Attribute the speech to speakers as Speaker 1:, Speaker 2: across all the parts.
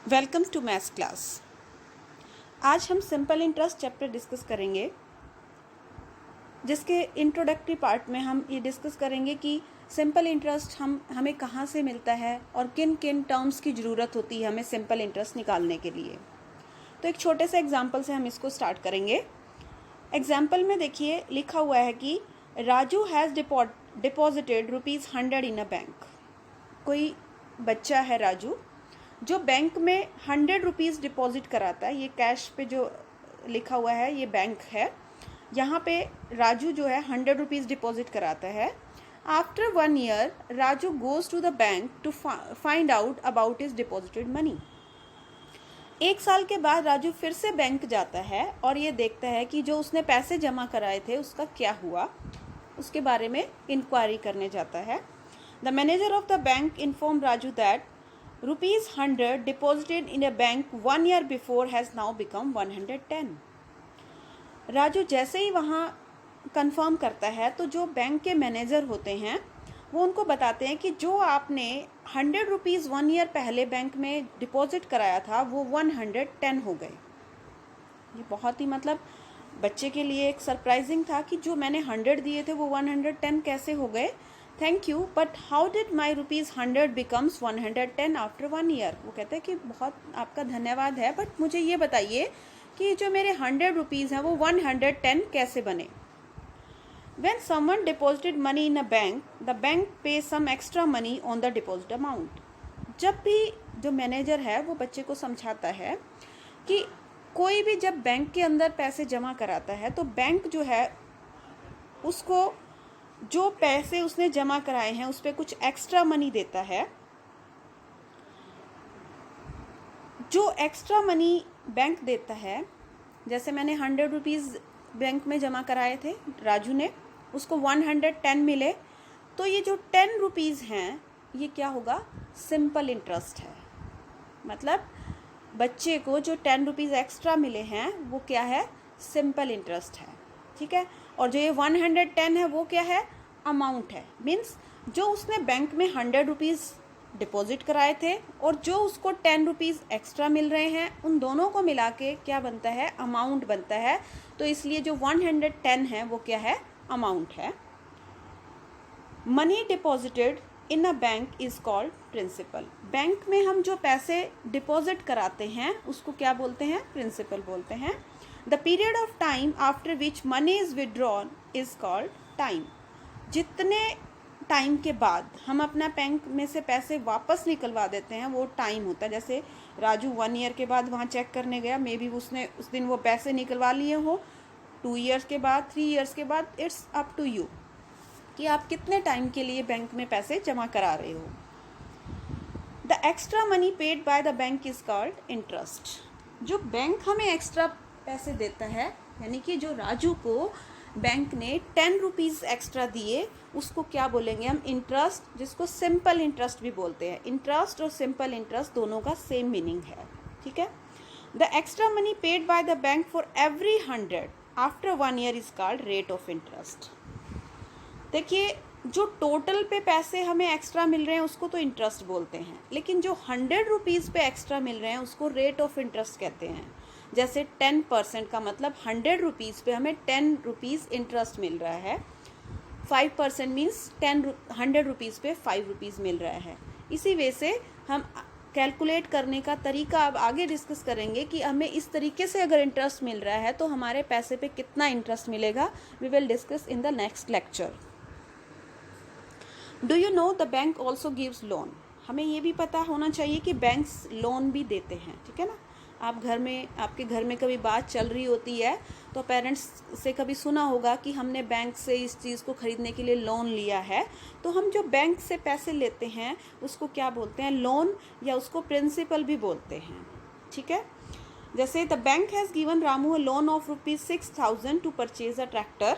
Speaker 1: Welcome to maths class. आज हम simple interest chapter discuss करेंगे, जिसके इंट्रोडक्टरी पार्ट में हम ये डिस्कस करेंगे कि सिंपल इंटरेस्ट हमें कहाँ से मिलता है और किन किन टर्म्स की ज़रूरत होती है हमें सिंपल इंटरेस्ट निकालने के लिए। तो एक छोटे से एग्जांपल से हम इसको स्टार्ट करेंगे। एग्जांपल में देखिए लिखा हुआ है कि Raju has deposited ₹100 in a bank. कोई बच्चा है राजू जो बैंक में 100 रुपीज़ डिपॉजिट कराता है। ये कैश पे जो लिखा हुआ है ये बैंक है। यहाँ पे राजू जो है 100 रुपीज़ डिपॉजिट कराता है। After 1 year Raju goes to the bank to find out about his deposited money. 1 साल के बाद राजू फिर से बैंक जाता है और ये देखता है कि जो उसने पैसे जमा कराए थे उसका क्या हुआ, उसके बारे में इंक्वायरी करने जाता है। The manager of the bank inform Raju that ₹100 deposited in a bank 1 year before has now become 110। Raju जैसे ही वहाँ कंफर्म करता है तो जो बैंक के मैनेजर होते हैं वो उनको बताते हैं कि जो आपने 100 रुपीज़ 1 ईयर पहले बैंक में डिपॉजिट कराया था वो 110 हो गए। ये बहुत ही बच्चे के लिए एक सरप्राइजिंग था कि जो मैंने 100 दिए थे वो 110 कैसे हो गए। Thank you, but how did my ₹100 becomes 110 after 1 year. वो कहते हैं कि बहुत आपका धन्यवाद है, बट मुझे ये बताइए कि जो मेरे 100 रुपीज़ हैं वो 110 कैसे बने। When someone deposited money in a bank, the bank pays some extra money on the deposit amount। जब भी जो मैनेजर है वो बच्चे को समझाता है कि कोई भी जब बैंक के अंदर पैसे जमा कराता है तो बैंक जो है उसको जो पैसे उसने जमा कराए हैं उस पर कुछ एक्स्ट्रा मनी देता है। जो एक्स्ट्रा मनी बैंक देता है, जैसे मैंने 100 रुपीज़ बैंक में जमा कराए थे, राजू ने उसको 110 मिले, तो ये जो 10 रुपीज़ हैं ये क्या होगा, सिंपल इंटरेस्ट है। मतलब बच्चे को जो 10 रुपीज़ एक्स्ट्रा मिले हैं वो क्या है, सिंपल इंटरेस्ट है। ठीक है, और जो ये 110 है वो क्या है, अमाउंट है। मीन्स जो उसने बैंक में 100 रुपीज़ डिपॉजिट कराए थे और जो उसको 10 रुपीज़ एक्स्ट्रा मिल रहे हैं, उन दोनों को मिला के क्या बनता है, अमाउंट बनता है। तो इसलिए जो 110 है वो क्या है, अमाउंट है। Money deposited in a bank is called principal. Bank में हम जो पैसे डिपॉजिट कराते हैं उसको क्या बोलते हैं, प्रिंसिपल बोलते हैं। The period of time after which money is withdrawn is called time. जितने टाइम के बाद हम अपना बैंक में से पैसे वापस निकलवा देते हैं वो टाइम होता है। जैसे राजू 1 ईयर के बाद वहाँ चेक करने गया, मे बी उसने उस दिन वो पैसे निकलवा लिए हो, 2 ईयर्स के बाद, 3 ईयर्स के बाद, इट्स अप टू यू कि आप कितने टाइम के लिए बैंक में पैसे जमा करा रहे हो। The extra money paid by the bank is called interest. जो बैंक हमें एक्स्ट्रा पैसे देता है, यानी कि जो राजू को बैंक ने 10 रुपीज़ एक्स्ट्रा दिए, उसको क्या बोलेंगे हम, इंटरेस्ट, जिसको सिंपल इंटरेस्ट भी बोलते हैं। इंटरेस्ट और सिंपल इंटरेस्ट दोनों का सेम मीनिंग है। ठीक है, the extra money paid by the bank for every 100 after 1 year is called rate of interest. देखिए, जो टोटल पे पैसे हमें एक्स्ट्रा मिल रहे हैं उसको तो इंटरेस्ट बोलते हैं, लेकिन जो 100 रुपीज़ पे एक्स्ट्रा मिल रहे हैं उसको रेट ऑफ इंटरेस्ट कहते हैं। जैसे 10% का मतलब 100 रुपीज़ पे हमें 10 रुपीज़ इंटरेस्ट मिल रहा है। 5% मीन्स 100 रुपीज़ पे 5 रुपीज़ मिल रहा है। इसी वे से हम कैलकुलेट करने का तरीका अब आगे डिस्कस करेंगे कि हमें इस तरीके से अगर इंटरेस्ट मिल रहा है तो हमारे पैसे पे कितना इंटरेस्ट मिलेगा। We will discuss in the next lecture. Do you know the bank also gives loan. हमें ये भी पता होना चाहिए कि बैंक्स लोन भी देते हैं। ठीक है ना, आप घर में, आपके घर में कभी बात चल रही होती है तो पेरेंट्स से कभी सुना होगा कि हमने बैंक से इस चीज़ को ख़रीदने के लिए लोन लिया है। तो हम जो बैंक से पैसे लेते हैं उसको क्या बोलते हैं, लोन, या उसको प्रिंसिपल भी बोलते हैं। ठीक है, जैसे the bank has given Ramu a loan of ₹6,000 to purchase a tractor.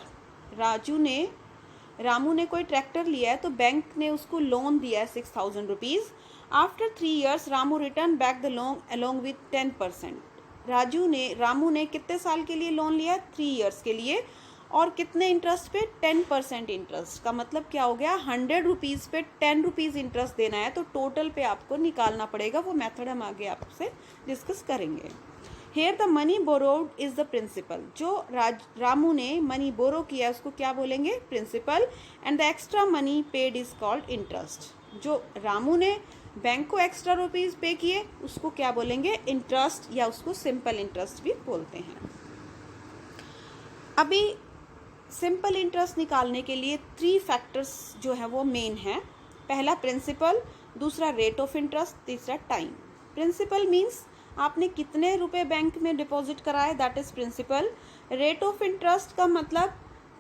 Speaker 1: Ramu ने कोई ट्रैक्टर लिया है तो बैंक ने उसको लोन दिया है 6,000 rupees. After 3 years Ramu return back the loan along with 10%। Ramu ने कितने साल के लिए लोन लिया, 3 ईयर्स के लिए, और कितने इंटरेस्ट पे? 10% इंटरेस्ट का मतलब क्या हो गया? 100 रुपीज़ पे 10 रुपीज़ इंटरेस्ट देना है, तो टोटल पे आपको निकालना पड़ेगा। वो मेथड हम आगे आपसे डिस्कस करेंगे। Here the money borrowed is the principal. जो रामू ने मनी बोरो किया उसको क्या बोलेंगे? Principal. And the extra money paid is called interest. जो रामू ने बैंक को एक्स्ट्रा रुपीज़ पे किए उसको क्या बोलेंगे? इंटरेस्ट, या उसको सिंपल इंटरेस्ट भी बोलते हैं। अभी सिंपल इंटरेस्ट निकालने के लिए 3 फैक्टर्स जो है वो मेन हैं। पहला प्रिंसिपल, दूसरा रेट ऑफ इंटरेस्ट, तीसरा टाइम। प्रिंसिपल मीन्स आपने कितने रुपए बैंक में डिपॉजिट कराए, that is principal. Rate of interest का मतलब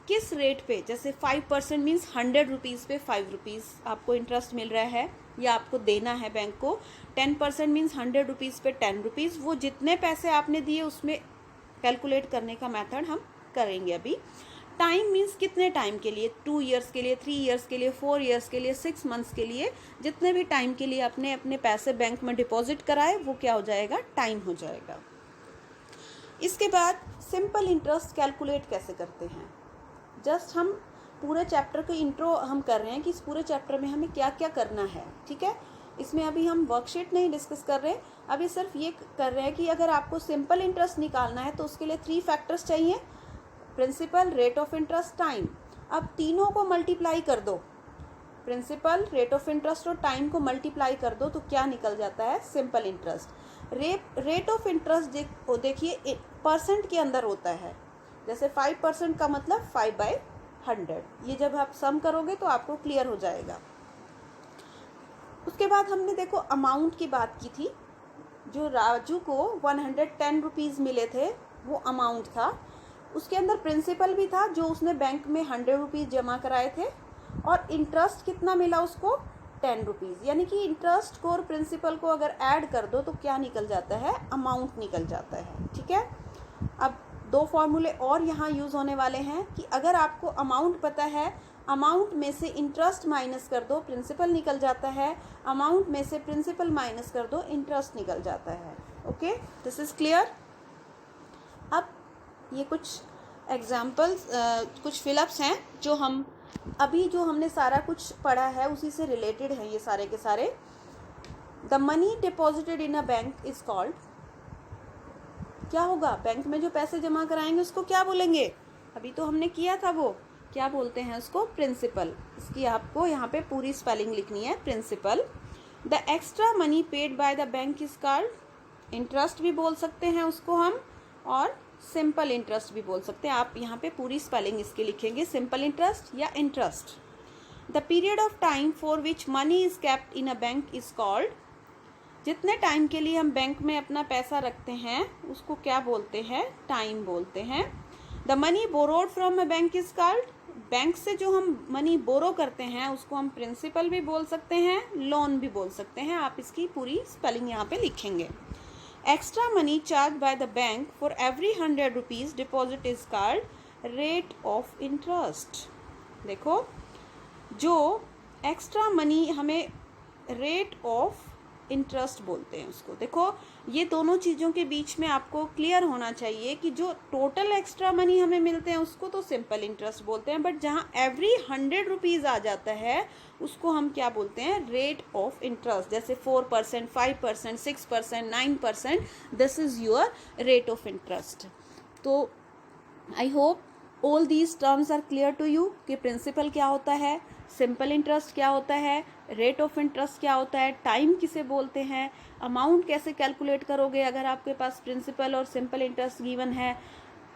Speaker 1: किस रेट पे, जैसे 5% मीन्स 100 रुपीज़ पे 5 रुपीज़ आपको इंटरेस्ट मिल रहा है या आपको देना है बैंक को। 10% मीन्स 100 रुपीज़ पे 10 रुपीज़। वो जितने पैसे आपने दिए उसमें कैलकुलेट करने का मेथड हम करेंगे अभी। टाइम मीन्स कितने टाइम के लिए, 2 ईयर्स के लिए, 3 ईयर्स के लिए, 4 ईयर्स के लिए, 6 मंथ्स के लिए, जितने भी टाइम के लिए आपने अपने पैसे बैंक में डिपॉजिट कराए वो क्या हो जाएगा? टाइम हो जाएगा। इसके बाद सिंपल इंटरेस्ट कैलकुलेट कैसे करते हैं? जस्ट हम पूरे चैप्टर के इंट्रो हम कर रहे हैं कि इस पूरे चैप्टर में हमें क्या क्या करना है, ठीक है। इसमें अभी हम वर्कशीट नहीं डिस्कस कर रहे, अभी सिर्फ ये कर रहे हैं कि अगर आपको सिंपल इंटरेस्ट निकालना है तो उसके लिए 3 फैक्टर्स चाहिए, principal, rate of interest, time. अब तीनों को मल्टीप्लाई कर दो, प्रिंसिपल, रेट ऑफ इंटरेस्ट और टाइम को मल्टीप्लाई कर दो तो क्या निकल जाता है? Simple interest. Rate of interest देखिए परसेंट के अंदर होता है, जैसे 5% का मतलब 5/100। ये जब आप सम करोगे तो आपको क्लियर हो जाएगा। उसके बाद हमने देखो अमाउंट की बात की थी। जो राजू को 110 रुपीज़ मिले थे वो अमाउंट था। उसके अंदर प्रिंसिपल भी था जो उसने बैंक में 100 रुपीज़ जमा कराए थे, और इंटरेस्ट कितना मिला उसको? 10 रुपीज़। यानी कि इंटरेस्ट को और प्रिंसिपल को अगर ऐड कर दो तो क्या निकल जाता है? अमाउंट निकल जाता है, ठीक है। अब 2 फॉर्मूले और यहाँ यूज़ होने वाले हैं कि अगर आपको अमाउंट पता है, अमाउंट में से इंटरेस्ट माइनस कर दो, प्रिंसिपल निकल जाता है। अमाउंट में से प्रिंसिपल माइनस कर दो, इंटरेस्ट निकल जाता है। Okay, this is clear. अब ये कुछ एग्जाम्पल्स, कुछ फिलअप्स हैं जो हमने सारा कुछ पढ़ा है उसी से रिलेटेड है ये सारे के सारे। The money deposited in a bank is called, क्या होगा? बैंक में जो पैसे जमा कराएंगे उसको क्या बोलेंगे? अभी तो हमने किया था, वो क्या बोलते हैं उसको? प्रिंसिपल। इसकी आपको यहाँ पे पूरी स्पेलिंग लिखनी है, principal. The extra money paid by the bank is called, interest भी बोल सकते हैं उसको हम, और सिंपल इंटरेस्ट भी बोल सकते हैं। आप यहाँ पे पूरी स्पेलिंग इसकी लिखेंगे, सिंपल इंटरेस्ट या interest. The period of time for which money is kept in a bank is called, जितने टाइम के लिए हम बैंक में अपना पैसा रखते हैं उसको क्या बोलते हैं? टाइम बोलते हैं। The money borrowed from a bank is called, bank से जो हम मनी बोरो करते हैं उसको हम प्रिंसिपल भी बोल सकते हैं, लोन भी बोल सकते हैं। आप इसकी पूरी स्पेलिंग यहाँ पे लिखेंगे। Extra money charge by the bank for every 100 rupees deposit is called rate of interest. देखो, जो एक्स्ट्रा मनी हमें रेट ऑफ इंटरेस्ट बोलते हैं उसको। देखो, ये दोनों चीज़ों के बीच में आपको क्लियर होना चाहिए कि जो टोटल एक्स्ट्रा मनी हमें मिलते हैं उसको तो सिंपल इंटरेस्ट बोलते हैं, बट जहाँ एवरी 100 रुपीज़ आ जाता है उसको हम क्या बोलते हैं? Rate of interest. जैसे 4%, 5%, 6%, 9%, this is your rate of interest. तो I hope all these terms are clear to you कि प्रिंसिपल क्या होता है, सिंपल इंटरेस्ट क्या होता है, रेट ऑफ इंटरेस्ट क्या होता है, टाइम किसे बोलते हैं, अमाउंट कैसे कैलकुलेट करोगे अगर आपके पास प्रिंसिपल और सिंपल इंटरेस्ट गिवन है।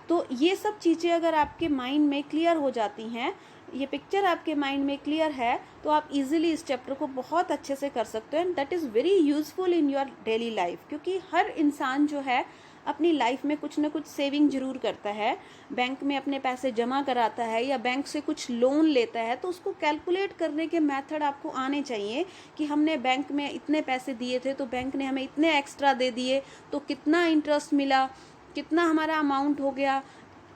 Speaker 1: तो ये सब चीज़ें अगर आपके माइंड में क्लियर हो जाती हैं, ये पिक्चर आपके माइंड में क्लियर है, तो आप इजीली इस चैप्टर को बहुत अच्छे से कर सकते हो। And that is very useful in your daily life, क्योंकि हर इंसान जो है अपनी लाइफ में कुछ ना कुछ सेविंग जरूर करता है, बैंक में अपने पैसे जमा कराता है या बैंक से कुछ लोन लेता है, तो उसको कैलकुलेट करने के मेथड आपको आने चाहिए कि हमने बैंक में इतने पैसे दिए थे तो बैंक ने हमें इतने एक्स्ट्रा दे दिए, तो कितना इंटरेस्ट मिला, कितना हमारा अमाउंट हो गया,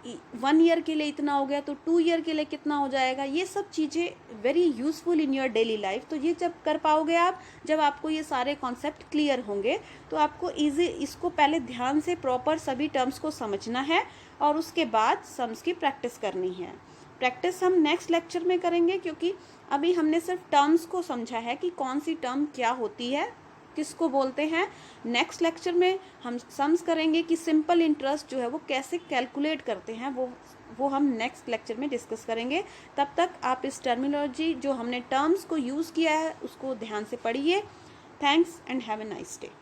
Speaker 1: 1 ईयर के लिए इतना हो गया तो 2 ईयर के लिए कितना हो जाएगा, ये सब चीज़ें very useful in your daily life. तो ये जब कर पाओगे आप, जब आपको ये सारे कॉन्सेप्ट क्लियर होंगे, तो आपको इसको पहले ध्यान से प्रॉपर सभी टर्म्स को समझना है और उसके बाद सम्स की प्रैक्टिस करनी है। प्रैक्टिस हम नेक्स्ट लेक्चर में करेंगे, क्योंकि अभी हमने सिर्फ टर्म्स को समझा है कि कौन सी टर्म क्या होती है, किसको बोलते हैं। नेक्स्ट लेक्चर में हम सम्स करेंगे कि सिंपल इंटरेस्ट जो है वो कैसे कैलकुलेट करते हैं, वो हम नेक्स्ट लेक्चर में डिस्कस करेंगे। तब तक आप इस टर्मिनोलॉजी जो हमने टर्म्स को यूज़ किया है उसको ध्यान से पढ़िए। Thanks and have a nice day.